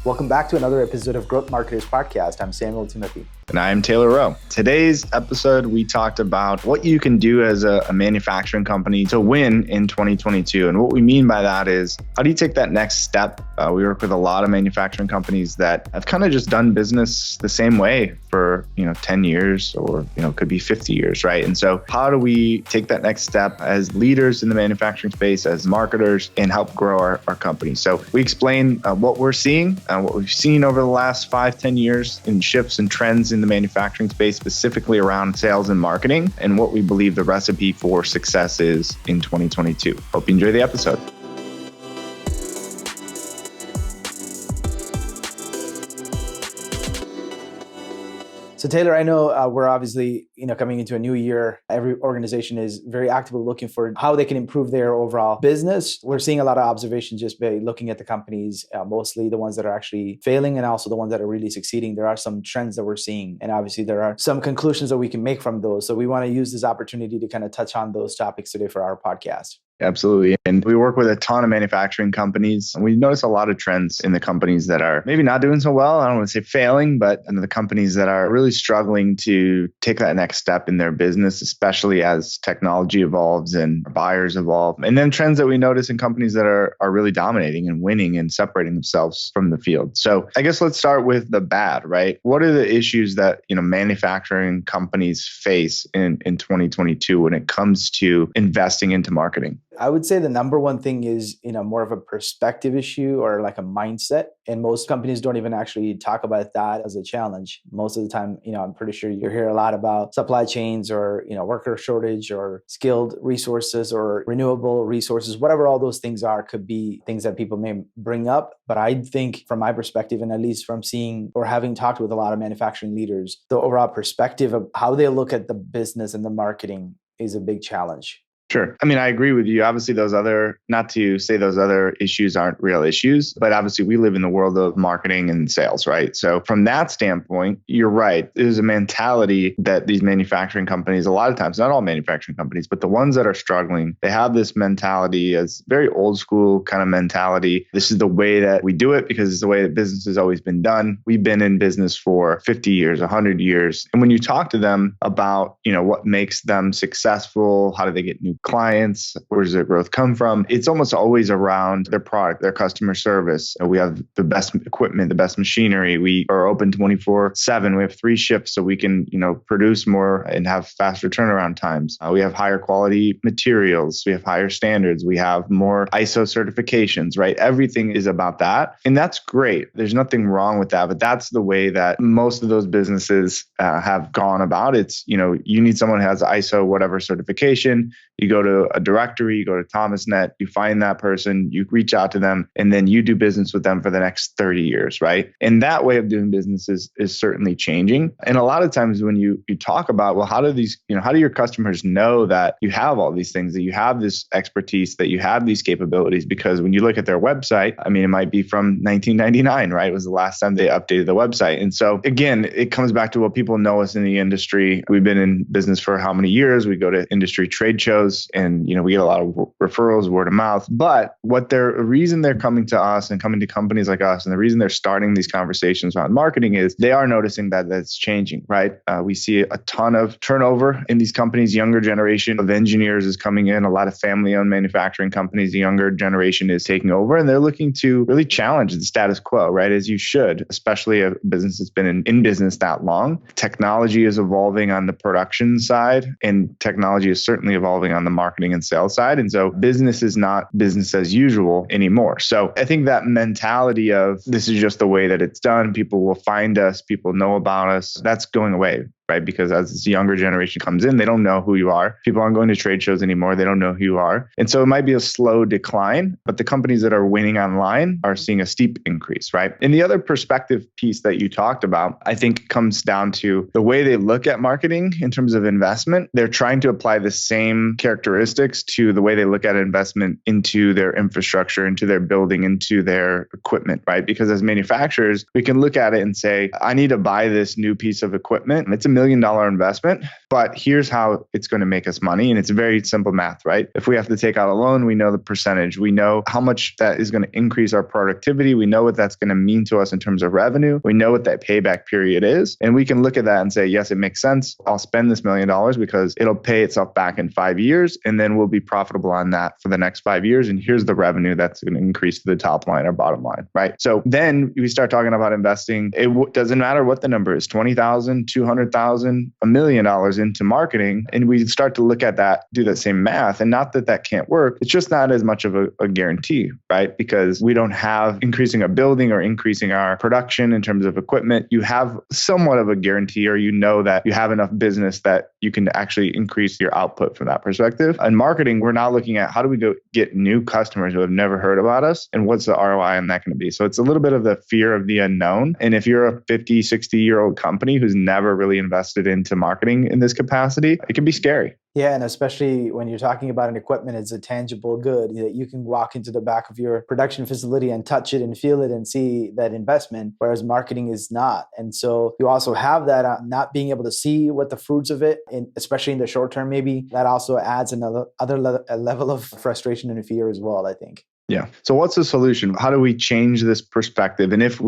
Welcome back to another episode of Growth Marketers Podcast. I'm Samuel Timothy. And I'm Taylor Rowe. Today's episode, we talked about what you can do as a manufacturing company to win in 2022. And what we mean by that is, how do you take that next step? We work with a lot of manufacturing companies that have kind of just done business the same way for 10 years or could be 50 years, right? And so how do we take that next step as leaders in the manufacturing space, as marketers, and help grow our company? So we explain what we're seeing, what we've seen over the last 5-10 years in shifts and trends in the manufacturing space, specifically around sales and marketing, and what we believe the recipe for success is in 2022. Hope you enjoy the episode. So Taylor, I know we're obviously coming into a new year. Every organization is very actively looking for how they can improve their overall business. We're seeing a lot of observations just by looking at the companies, mostly the ones that are actually failing and also the ones that are really succeeding. There are some trends that we're seeing, and obviously there are some conclusions that we can make from those. So we want to use this opportunity to kind of touch on those topics today for our podcast. Absolutely. And we work with a ton of manufacturing companies. And we notice a lot of trends in the companies that are maybe not doing so well. I don't want to say failing, but in the companies that are really struggling to take that next step in their business, especially as technology evolves and buyers evolve. And then trends that we notice in companies that are really dominating and winning and separating themselves from the field. So I guess let's start with the bad, right? What are the issues that manufacturing companies face in 2022 when it comes to investing into marketing? I would say the number one thing is, more of a perspective issue or like a mindset. And most companies don't even actually talk about that as a challenge. Most of the time, I'm pretty sure you hear a lot about supply chains or, worker shortage or skilled resources or renewable resources, whatever all those things are, could be things that people may bring up. But I think from my perspective, and at least from seeing or having talked with a lot of manufacturing leaders, the overall perspective of how they look at the business and the marketing is a big challenge. Sure. I mean, I agree with you. Obviously, not to say those other issues aren't real issues, but obviously we live in the world of marketing and sales, right? So from that standpoint, you're right. There's a mentality that these manufacturing companies, a lot of times, not all manufacturing companies, but the ones that are struggling, they have this mentality as very old school kind of mentality. This is the way that we do it because it's the way that business has always been done. We've been in business for 50 years, 100 years. And when you talk to them about, what makes them successful, how do they get new clients, where does their growth come from? It's almost always around their product, their customer service. We have the best equipment, the best machinery. We are open 24/7. We have 3 shifts so we can, produce more and have faster turnaround times. We have higher quality materials. We have higher standards. We have more ISO certifications, right? Everything is about that. And that's great. There's nothing wrong with that, but that's the way that most of those businesses have gone about it. You need someone who has ISO whatever certification. You go to a directory, you go to ThomasNet, you find that person, you reach out to them, and then you do business with them for the next 30 years, right? And that way of doing business is certainly changing. And a lot of times when you talk about, well, how do your customers know that you have all these things, that you have this expertise, that you have these capabilities? Because when you look at their website, it might be from 1999, right? It was the last time they updated the website. And so again, it comes back to what people know us in the industry. We've been in business for how many years? We go to industry trade shows and we get a lot of referrals, word of mouth. But the reason they're coming to us and coming to companies like us, and the reason they're starting these conversations around marketing is they are noticing that that's changing, right? We see a ton of turnover in these companies. Younger generation of engineers is coming in. A lot of family-owned manufacturing companies, the younger generation is taking over, and they're looking to really challenge the status quo, right? As you should, especially a business that's been in business that long. Technology is evolving on the production side, and technology is certainly evolving on the marketing and sales side. And so business is not business as usual anymore. So I think that mentality of this is just the way that it's done, people will find us, people know about us, that's going away. right? Because as this younger generation comes in, they don't know who you are. People aren't going to trade shows anymore. They don't know who you are. And so it might be a slow decline, but the companies that are winning online are seeing a steep increase, right? And the other perspective piece that you talked about, I think comes down to the way they look at marketing in terms of investment. They're trying to apply the same characteristics to the way they look at investment into their infrastructure, into their building, into their equipment, right? Because as manufacturers, we can look at it and say, I need to buy this new piece of equipment. It's $1 million investment, but here's how it's going to make us money. And it's very simple math, right? If we have to take out a loan, we know the percentage. We know how much that is going to increase our productivity. We know what that's going to mean to us in terms of revenue. We know what that payback period is. And we can look at that and say, yes, it makes sense. I'll spend this $1 million because it'll pay itself back in 5 years. And then we'll be profitable on that for the next 5 years. And here's the revenue that's going to increase to the top line or bottom line, right? So then we start talking about investing. It doesn't matter what the number is, 20,000, 200,000, $1 million into marketing. And we start to look at that, do that same math. And not that that can't work. It's just not as much of a guarantee, right? Because we don't have increasing a building or increasing our production in terms of equipment. You have somewhat of a guarantee, or you know that you have enough business that you can actually increase your output from that perspective. In marketing, we're now looking at how do we go get new customers who have never heard about us, and what's the ROI on that going to be? So it's a little bit of the fear of the unknown. And if you're a 50, 60-year-old company who's never really invested into marketing in this capacity, it can be scary. Yeah, and especially when you're talking about an equipment, it's a tangible good that you can walk into the back of your production facility and touch it and feel it and see that investment, whereas marketing is not. And so you also have that not being able to see what the fruits of it, especially in the short term, maybe that also adds another level of frustration and fear as well, I think. Yeah. So what's the solution? How do we change this perspective? And if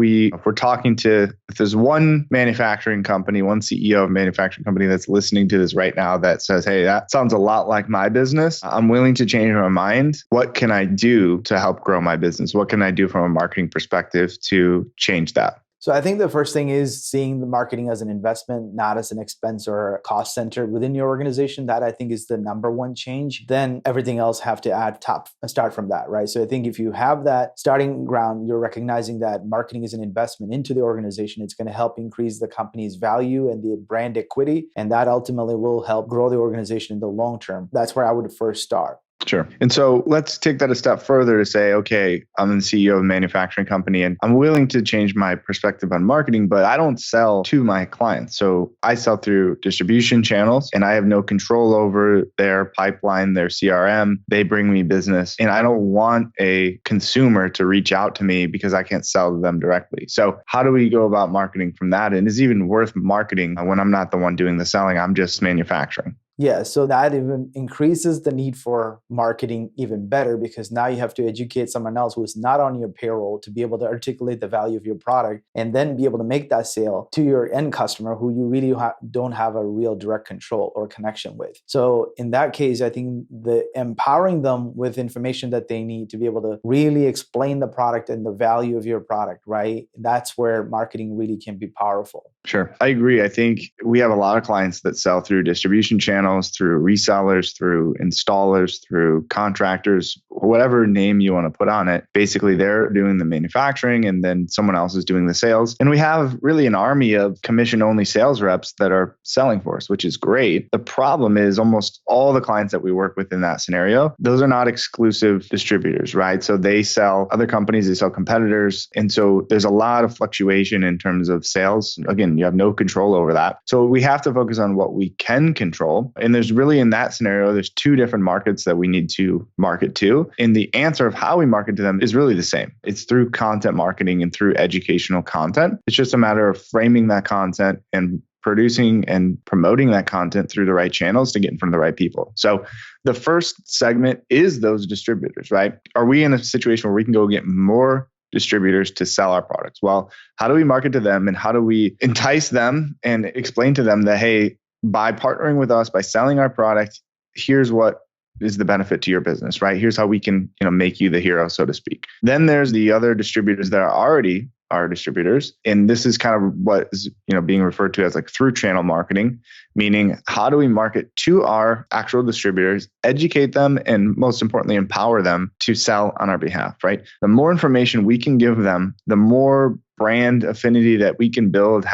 there's one manufacturing company, one CEO of a manufacturing company that's listening to this right now that says, hey, that sounds a lot like my business. I'm willing to change my mind. What can I do to help grow my business? What can I do from a marketing perspective to change that? So I think the first thing is seeing the marketing as an investment, not as an expense or a cost center within your organization. That I think is the number one change. Then everything else have to start from that, right? So I think if you have that starting ground, you're recognizing that marketing is an investment into the organization. It's going to help increase the company's value and the brand equity. And that ultimately will help grow the organization in the long term. That's where I would first start. Sure. And so let's take that a step further to say, okay, I'm the CEO of a manufacturing company and I'm willing to change my perspective on marketing, but I don't sell to my clients. So I sell through distribution channels and I have no control over their pipeline, their CRM. They bring me business and I don't want a consumer to reach out to me because I can't sell to them directly. So how do we go about marketing from that? And is it even worth marketing when I'm not the one doing the selling? I'm just manufacturing. Yeah, so that even increases the need for marketing even better because now you have to educate someone else who is not on your payroll to be able to articulate the value of your product and then be able to make that sale to your end customer who you really don't have a real direct control or connection with. So in that case, I think the empowering them with information that they need to be able to really explain the product and the value of your product, right? That's where marketing really can be powerful. Sure. I agree. I think we have a lot of clients that sell through distribution channels, through resellers, through installers, through contractors, whatever name you want to put on it. Basically, they're doing the manufacturing and then someone else is doing the sales. And we have really an army of commission-only sales reps that are selling for us, which is great. The problem is almost all the clients that we work with in that scenario, those are not exclusive distributors, right? So they sell other companies, they sell competitors. And so there's a lot of fluctuation in terms of sales. Again, you have no control over that. So we have to focus on what we can control. And there's really in that scenario, there's two different markets that we need to market to. And the answer of how we market to them is really the same. It's through content marketing and through educational content. It's just a matter of framing that content and producing and promoting that content through the right channels to get in front of the right people. So the first segment is those distributors, right? Are we in a situation where we can go get more distributors to sell our products? Well, how do we market to them and how do we entice them and explain to them that, hey, by partnering with us, by selling our product, here's what is the benefit to your business, right? Here's how we can, make you the hero, so to speak. Then there's the other distributors that are already our distributors. And this is kind of what is, being referred to as like through channel marketing, meaning how do we market to our actual distributors, educate them, and most importantly, empower them to sell on our behalf, right? The more information we can give them, the more brand affinity that we can build,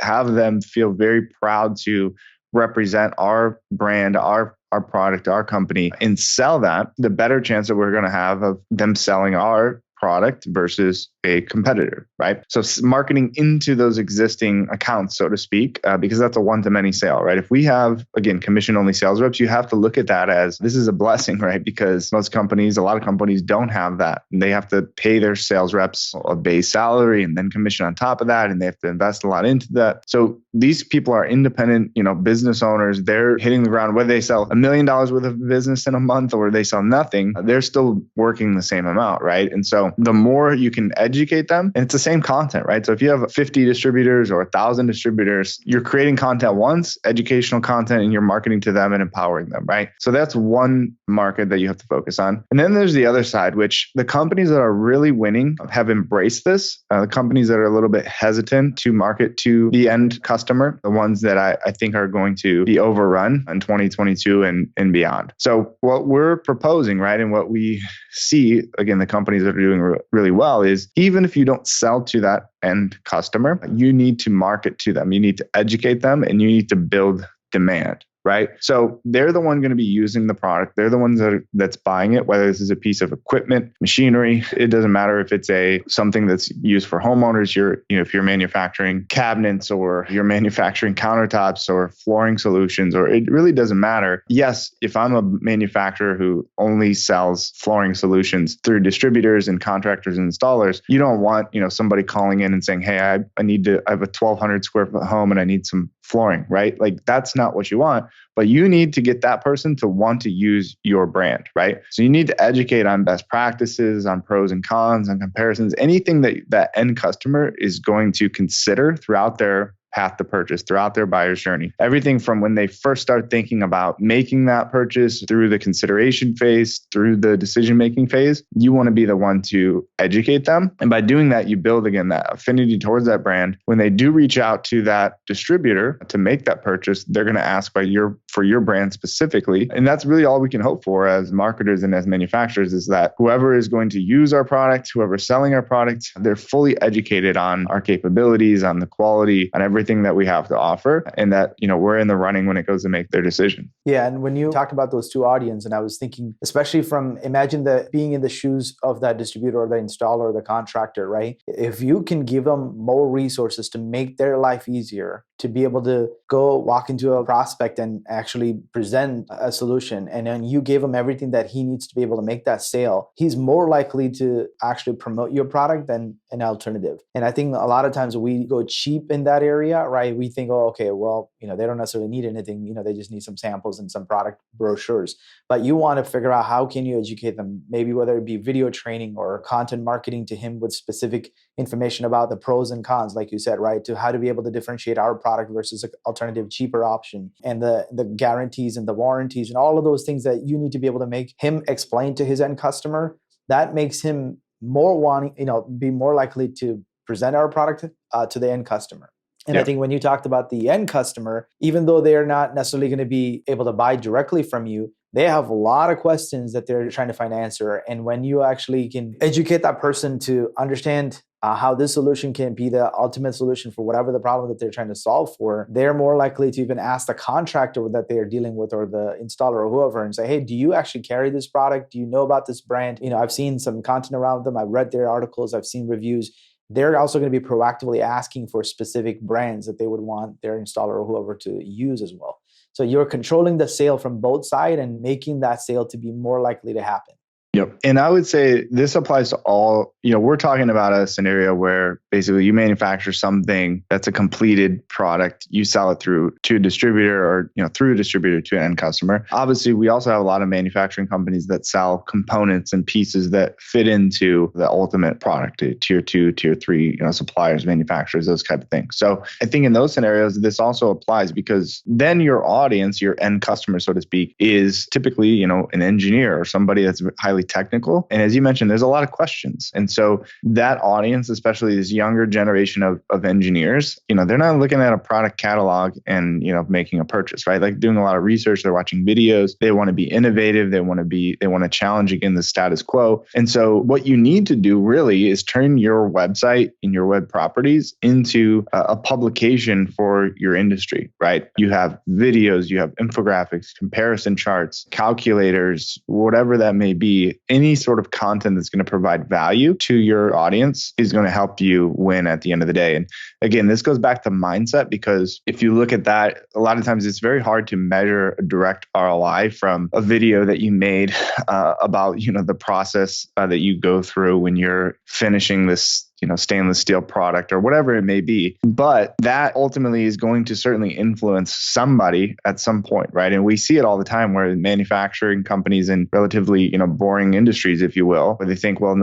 have them feel very proud to represent our brand, our product, our company, and sell that, the better chance that we're going to have of them selling our product versus a competitor, right? So marketing into those existing accounts, so to speak, because that's a one-to-many sale, right? If we have, again, commission-only sales reps, you have to look at that as this is a blessing, right? Because a lot of companies don't have that. And they have to pay their sales reps a base salary and then commission on top of that. And they have to invest a lot into that. So these people are independent, business owners. They're hitting the ground, whether they sell $1 million worth of business in a month or they sell nothing, they're still working the same amount, right? And so the more you can educate them, and it's the same content, right? So if you have 50 distributors or 1,000 distributors, you're creating content once, educational content, and you're marketing to them and empowering them, right? So that's one market that you have to focus on. And then there's the other side, which the companies that are really winning have embraced this. The companies that are a little bit hesitant to market to the end customer, the ones that I think are going to be overrun in 2022 and beyond. So what we're proposing, right, and what we see, again, the companies that are doing really well is even if you don't sell to that end customer, you need to market to them. You need to educate them and you need to build demand. Right. So they're the one going to be using the product. They're the ones that's buying it, whether this is a piece of equipment, machinery. It doesn't matter if it's something that's used for homeowners. If you're manufacturing cabinets or you're manufacturing countertops or flooring solutions, or it really doesn't matter. Yes, if I'm a manufacturer who only sells flooring solutions through distributors and contractors and installers, you don't want, somebody calling in and saying, hey, I have a 1,200 square foot home and I need some flooring, right? Like that's not what you want. But you need to get that person to want to use your brand, right? So you need to educate on best practices, on pros and cons, on comparisons, anything that end customer is going to consider throughout their path to purchase, throughout their buyer's journey. Everything from when they first start thinking about making that purchase, through the consideration phase, through the decision-making phase, you want to be the one to educate them. And by doing that, you build, again, that affinity towards that brand. When they do reach out to that distributor to make that purchase, they're going to ask for your brand specifically. And that's really all we can hope for as marketers and as manufacturers, is that whoever is going to use our product, whoever's selling our product, they're fully educated on our capabilities, on the quality, on everything that we have to offer, and that we're in the running when it goes to make their decision. Yeah, and when you talked about those two audience, and I was thinking, especially imagine that being in the shoes of that distributor or the installer or the contractor, right? If you can give them more resources to make their life easier, to be able to go walk into a prospect and actually present a solution, and then you gave him everything that he needs to be able to make that sale, he's more likely to actually promote your product than an alternative. And I think a lot of times we go cheap in that area, right? We think, oh, okay, well, they don't necessarily need anything, they just need some samples and some product brochures. But you want to figure out how can you educate them, maybe whether it be video training or content marketing to him with specific information about the pros and cons, like you said, right? To how to be able to differentiate our product versus an alternative, cheaper option, and the guarantees and the warranties and all of those things that you need to be able to make him explain to his end customer. That makes him be more likely to present our product to the end customer. And I think when you talked about the end customer, even though they're not necessarily going to be able to buy directly from you, they have a lot of questions that they're trying to find answer. And when you actually can educate that person to understand how this solution can be the ultimate solution for whatever the problem that they're trying to solve for, they're more likely to even ask the contractor that they are dealing with or the installer or whoever and say, hey, do you actually carry this product? Do you know about this brand? I've seen some content around them. I've read their articles. I've seen reviews. They're also going to be proactively asking for specific brands that they would want their installer or whoever to use as well. So you're controlling the sale from both sides and making that sale to be more likely to happen. Yep. And I would say this applies to all, we're talking about a scenario where basically you manufacture something that's a completed product, you sell it through to a distributor or, through a distributor to an end customer. Obviously, we also have a lot of manufacturing companies that sell components and pieces that fit into the ultimate product, tier 2, tier 3, suppliers, manufacturers, those kind of things. So I think in those scenarios, this also applies because then your audience, your end customer, so to speak, is typically, an engineer or somebody that's highly technical. And as you mentioned, there's a lot of questions. And so that audience, especially this younger generation of engineers, they're not looking at a product catalog and, making a purchase, right? Like doing a lot of research, they're watching videos, they want to be innovative, they want to challenge again the status quo. And so what you need to do really is turn your website and your web properties into a publication for your industry, right? You have videos, you have infographics, comparison charts, calculators, whatever that may be. ultimately any sort of content that's going to provide value to your audience is going to help you win at the end of the day. And again, this goes back to mindset, because if you look at that, a lot of times it's very hard to measure a direct ROI from a video that you made about, the process that you go through when you're finishing this stainless steel product or whatever it may be. But that ultimately is going to certainly influence somebody at some point, right? And we see it all the time where manufacturing companies in relatively, boring industries, if you will, where they think, well,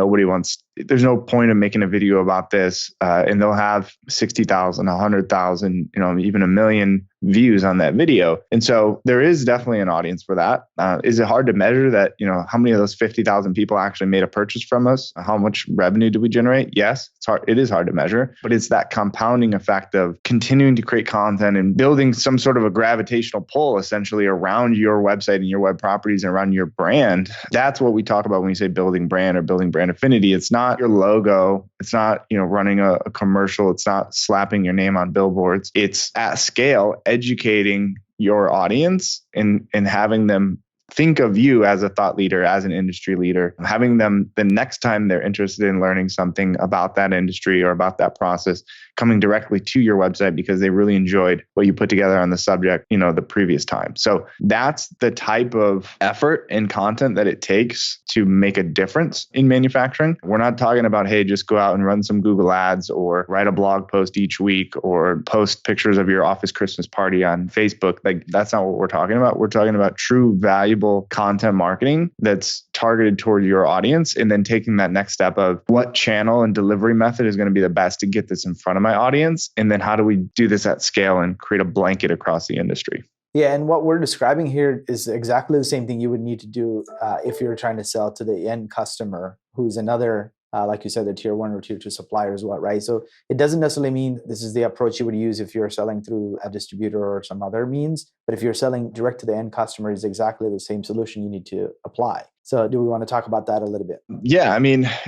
there's no point in making a video about this. And they'll have 60,000, 100,000, even 1 million views on that video. And so there is definitely an audience for that. Is it hard to measure that, how many of those 50,000 people actually made a purchase from us? How much revenue do we generate? Yes, it's hard. It is hard to measure, but it's that compounding effect of continuing to create content and building some sort of a gravitational pull essentially around your website and your web properties and around your brand. That's what we talk about when we say building brand or building brand affinity. It's not your logo. It's not, running a commercial. It's not slapping your name on billboards. It's at scale, educating your audience and having them think of you as a thought leader, as an industry leader, having them the next time they're interested in learning something about that industry or about that process, coming directly to your website because they really enjoyed what you put together on the subject, the previous time. So that's the type of effort and content that it takes to make a difference in manufacturing. We're not talking about, hey, just go out and run some Google ads or write a blog post each week or post pictures of your office Christmas party on Facebook. Like, that's not what we're talking about. We're talking about true valuable content marketing that's targeted toward your audience, and then taking that next step of what channel and delivery method is going to be the best to get this in front of my audience, and then how do we do this at scale and create a blanket across the industry. Yeah, and what we're describing here is exactly the same thing you would need to do if you're trying to sell to the end customer, who's another, like you said, the tier 1 or tier 2 supplier as well, right? So it doesn't necessarily mean this is the approach you would use if you're selling through a distributor or some other means, but if you're selling direct to the end customer, it's exactly the same solution you need to apply. So do we want to talk about that a little bit? Yeah,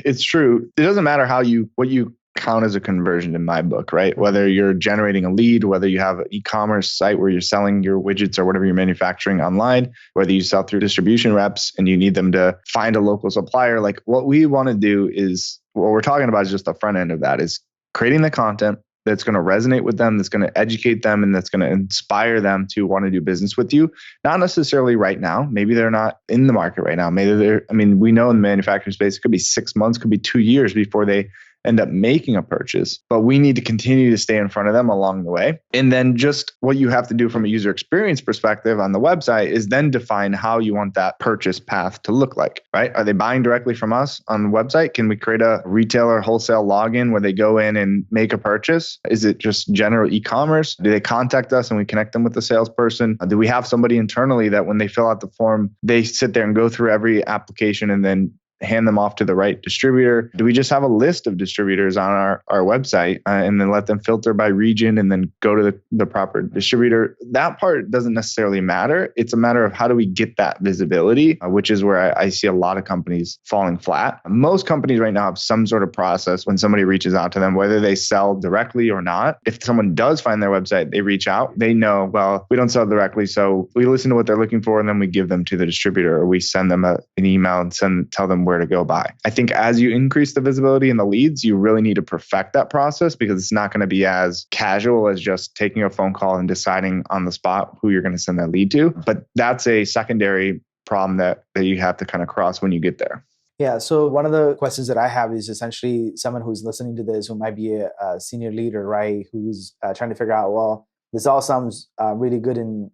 it's true. It doesn't matter what you count as a conversion in my book, right? Whether you're generating a lead, whether you have an e-commerce site where you're selling your widgets or whatever you're manufacturing online, whether you sell through distribution reps and you need them to find a local supplier, like what we want to do is, what we're talking about is just the front end of that, is creating the content that's going to resonate with them, that's going to educate them, and that's going to inspire them to want to do business with you. Not necessarily right now. Maybe they're not in the market right now. Maybe we know in the manufacturing space, it could be 6 months, could be 2 years before they end up making a purchase, but we need to continue to stay in front of them along the way. And then just what you have to do from a user experience perspective on the website is then define how you want that purchase path to look like, right? Are they buying directly from us on the website? Can we create a retailer wholesale login where they go in and make a purchase? Is it just general e-commerce? Do they contact us and we connect them with the salesperson? Do we have somebody internally that when they fill out the form, they sit there and go through every application and then hand them off to the right distributor? Do we just have a list of distributors on our website and then let them filter by region and then go to the proper distributor? That part doesn't necessarily matter. It's a matter of how do we get that visibility, which is where I see a lot of companies falling flat. Most companies right now have some sort of process when somebody reaches out to them, whether they sell directly or not. If someone does find their website, they reach out, they know, well, we don't sell directly. So we listen to what they're looking for and then we give them to the distributor, or we send them an email and tell them where to go buy. I think as you increase the visibility and the leads, you really need to perfect that process, because it's not going to be as casual as just taking a phone call and deciding on the spot who you're going to send that lead to. But that's a secondary problem that you have to kind of cross when you get there. Yeah. So one of the questions that I have is essentially someone who's listening to this, who might be a senior leader, right? Who's trying to figure out, well, this all sounds really good in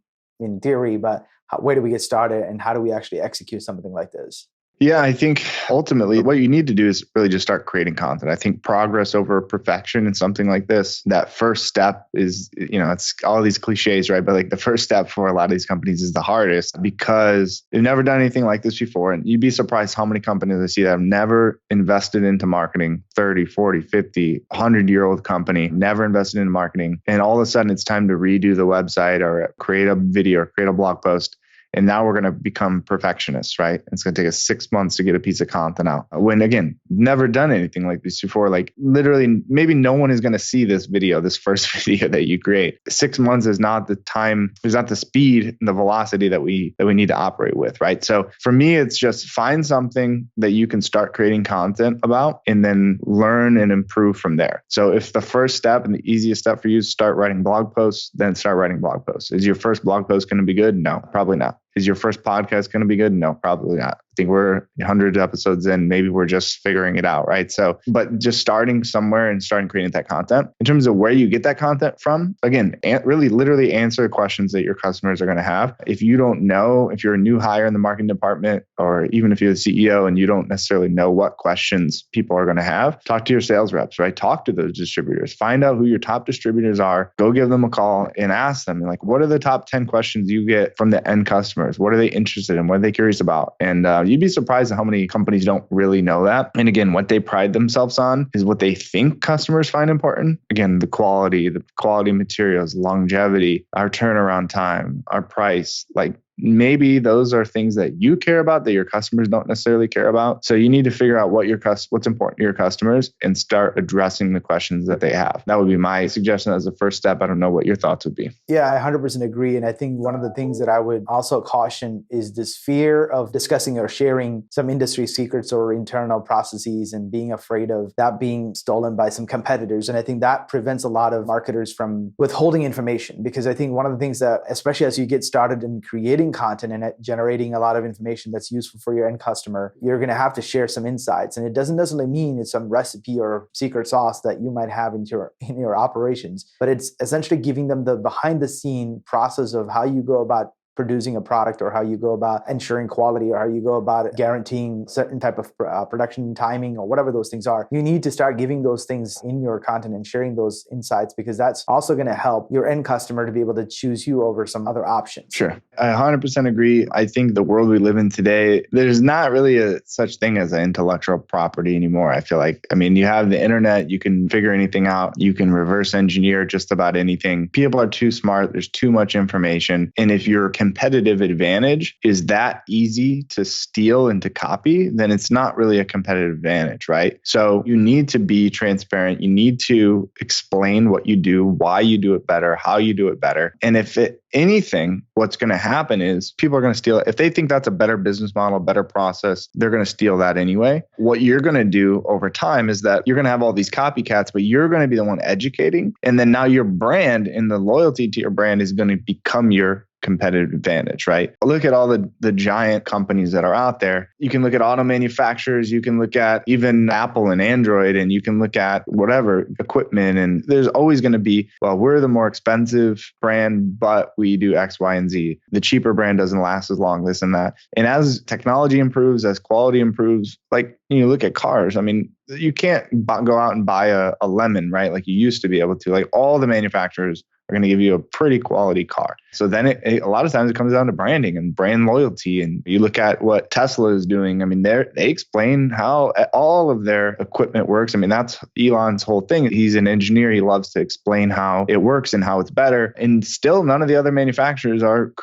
theory, but where do we get started and how do we actually execute something like this? Yeah, I think ultimately what you need to do is really just start creating content. I think progress over perfection in something like this, that first step is, it's all these cliches, right? But like the first step for a lot of these companies is the hardest, because they've never done anything like this before. And you'd be surprised how many companies I see that have never invested into marketing, 30, 40, 50, 100-year-old company, never invested in marketing. And all of a sudden it's time to redo the website or create a video or create a blog post. And now we're going to become perfectionists, right? It's going to take us 6 months to get a piece of content out. When again, never done anything like this before. Like literally, maybe no one is going to see this video, this first video that you create. 6 months is not the time, is not the speed and the velocity that we need to operate with, right? So for me, it's just find something that you can start creating content about and then learn and improve from there. So if the first step and the easiest step for you is start writing blog posts, then start writing blog posts. Is your first blog post going to be good? No, probably not. Is your first podcast going to be good? No, probably not. I think we're 100 episodes in. Maybe we're just figuring it out, right? So, but just starting somewhere and starting creating that content. In terms of where you get that content from, again, really literally answer the questions that your customers are going to have. If you don't know, if you're a new hire in the marketing department, or even if you're the CEO and you don't necessarily know what questions people are going to have, talk to your sales reps, right? Talk to those distributors. Find out who your top distributors are. Go give them a call and ask them, like, what are the top 10 questions you get from the end customers? What are they interested in? What are they curious about? And you'd be surprised at how many companies don't really know that. And again, what they pride themselves on is what they think customers find important. Again, the quality materials, longevity, our turnaround time, our price, like maybe those are things that you care about that your customers don't necessarily care about. So you need to figure out what's important to your customers and start addressing the questions that they have. That would be my suggestion as a first step. I don't know what your thoughts would be. Yeah, I 100% agree. And I think one of the things that I would also caution is this fear of discussing or sharing some industry secrets or internal processes and being afraid of that being stolen by some competitors. And I think that prevents a lot of marketers from withholding information, because I think one of the things that, especially as you get started in creating content and generating a lot of information that's useful for your end customer, you're going to have to share some insights. And it doesn't necessarily mean it's some recipe or secret sauce that you might have in your operations, but it's essentially giving them the behind the scene process of how you go about producing a product, or how you go about ensuring quality, or how you go about guaranteeing certain type of production timing, or whatever those things are. You need to start giving those things in your content and sharing those insights, because that's also going to help your end customer to be able to choose you over some other options. Sure. I 100% agree. I think the world we live in today, there's not really a such thing as an intellectual property anymore. I feel like, you have the internet, you can figure anything out. You can reverse engineer just about anything. People are too smart. There's too much information. And if your competitive advantage is that easy to steal and to copy, then it's not really a competitive advantage, right? So you need to be transparent. You need to explain what you do, why you do it better, how you do it better. And if anything, what's going to happen is people are going to steal it. If they think that's a better business model, better process, they're going to steal that anyway. What you're going to do over time is that you're going to have all these copycats, but you're going to be the one educating. And then now your brand and the loyalty to your brand is going to become your competitive advantage, right? Look at all the giant companies that are out there. You can look at auto manufacturers, you can look at even Apple and Android, and you can look at whatever equipment. And there's always going to be, well, we're the more expensive brand, but we do X, Y, and Z. The cheaper brand doesn't last as long, this and that. And as technology improves, as quality improves, like you look at cars, you can't go out and buy a lemon, right? Like you used to be able to. Like all the manufacturers are going to give you a pretty quality car. So then a lot of times it comes down to branding and brand loyalty. And you look at what Tesla is doing. They explain how all of their equipment works. That's Elon's whole thing. He's an engineer. He loves to explain how it works and how it's better. And still none of the other manufacturers are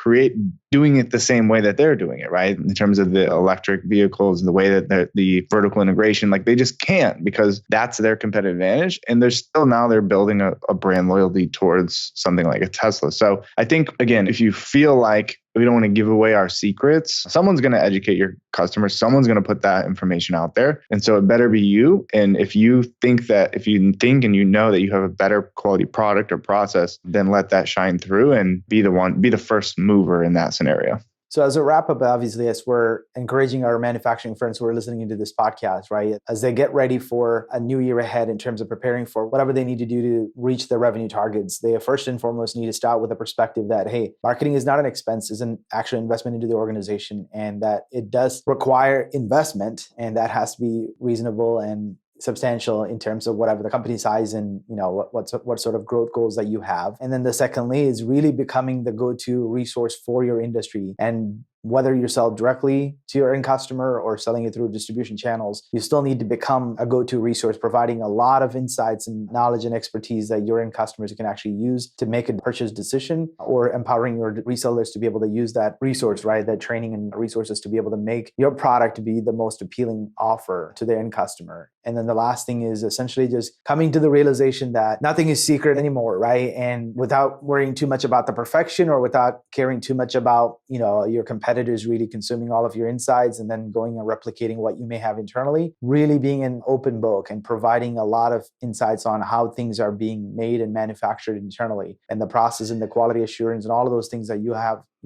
doing it the same way that they're doing it, right? In terms of the electric vehicles and the way that the vertical integration, like they just can't, because that's their competitive advantage. And they're building a brand loyalty towards something like a Tesla. So I think, again, if you feel like we don't want to give away our secrets, someone's going to educate your customers. Someone's going to put that information out there. And so it better be you. And if you think and you know that you have a better quality product or process, then let that shine through and be the first mover in that scenario. So as a wrap up, obviously, as we're encouraging our manufacturing friends who are listening into this podcast, right, as they get ready for a new year ahead in terms of preparing for whatever they need to do to reach their revenue targets, they first and foremost need to start with a perspective that, hey, marketing is not an expense, it's an actual investment into the organization, and that it does require investment, and that has to be reasonable and substantial in terms of whatever the company size and what sort of growth goals that you have. And then the secondly is really becoming the go-to resource for your industry and whether you sell directly to your end customer or selling it through distribution channels, you still need to become a go-to resource, providing a lot of insights and knowledge and expertise that your end customers can actually use to make a purchase decision, or empowering your resellers to be able to use that resource, right? That training and resources to be able to make your product to be the most appealing offer to the end customer. And then the last thing is essentially just coming to the realization that nothing is secret anymore, right? And without worrying too much about the perfection, or without caring too much about, your competitors really consuming all of your insights and then going and replicating what you may have internally, really being an open book and providing a lot of insights on how things are being made and manufactured internally, and the process and the quality assurance and all of those things that you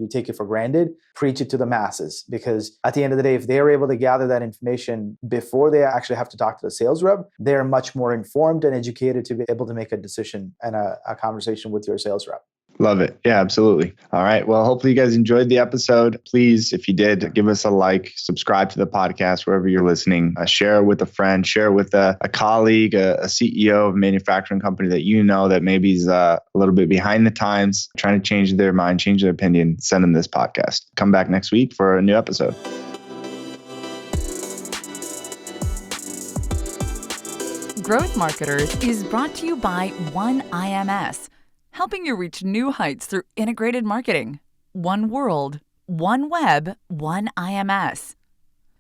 take it for granted, preach it to the masses. Because at the end of the day, if they're able to gather that information before they actually have to talk to the sales rep, they're much more informed and educated to be able to make a decision and a conversation with your sales rep. Love it. Yeah, absolutely. All right. Well, hopefully you guys enjoyed the episode. Please, if you did, give us a like, subscribe to the podcast wherever you're listening, share it with a friend, share it with a colleague, a CEO of a manufacturing company that you know that maybe is a little bit behind the times, trying to change their mind, change their opinion. Send them this podcast. Come back next week for a new episode. Growth Marketers is brought to you by One IMS, helping you reach new heights through integrated marketing. One world, one web, one IMS.